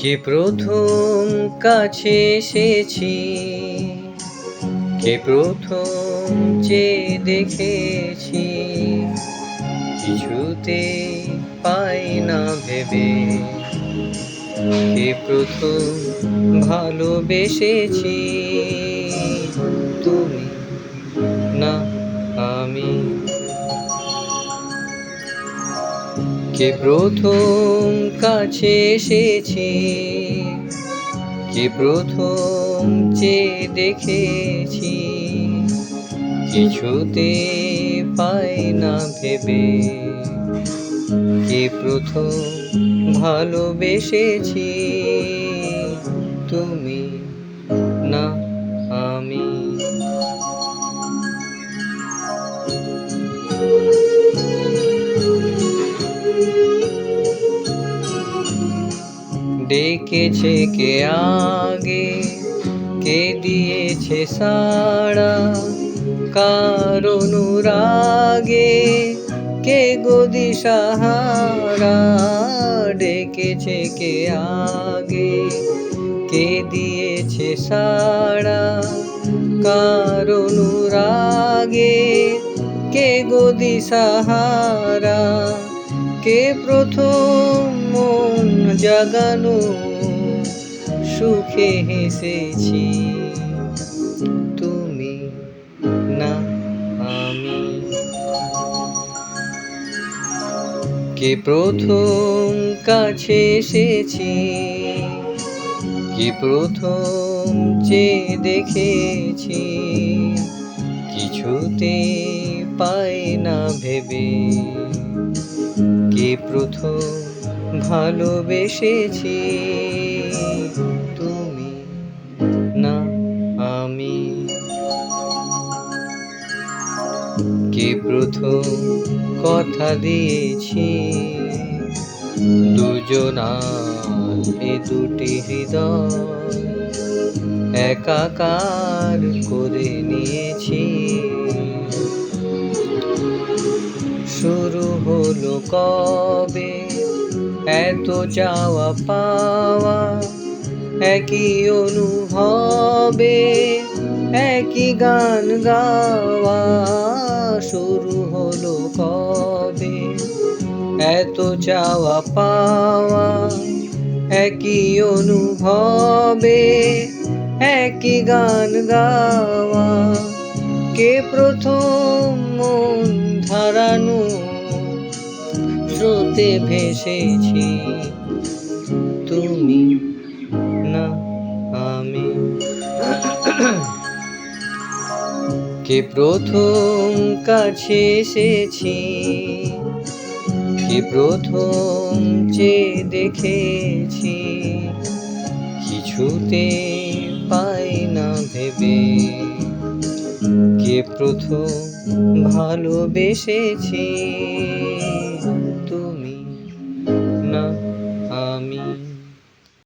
কে প্রথম কাছে এসেছি, কে প্রথম যে দেখেছি, কিছুতে পাই না ভেবে। কে প্রথম ভালোবেসেছি, তুমি না আমি। কে প্রথম কাছে এসেছি, কে প্রথম যে দেখেছি, কিছুতে পাই না ভেবে। কে প্রথম ভালোবেসেছি, তুমি না আমি। ডেকেছে কে আগে, কে দিয়েছে সাড়া, কার অনুরাগে কে গো দিশাহারা। ডেকেছে কে আগে, কে দিয়েছে সাড়া, কার অনুরাগে কে গো দিশাহারা। কে প্রথম মন জাগানো, সুখে হেসেছি, তুমি না আমি। কে প্রথম কাছে এসেছি, কে প্রথম যে দেখেছি, কিছুতে পাই না ভেবে। কে প্রথম ভালোবেসেছি, তুমি না আমি। কে প্রথম কথা দিয়েছি, দুজনার এ দুটি হৃদয় একাকার করে নিয়েছি। শুরু হলো কবে এত চাওয়া পাওয়া, একই অনুভবে একই গান গাওয়া। শুরু হলো কবে এত চাওয়া পাওয়া, একই অনুভবে একই গান গাওয়া। কে প্রথম মন ধারানো, স্রোতে ভেসেছি, তুমি না আমি। কে প্রথম কাছে এসেছি, কে প্রথম যে দেখেছি, কিছুতে পাই না ভেবে। কে প্রথম ভালোবেসেছি।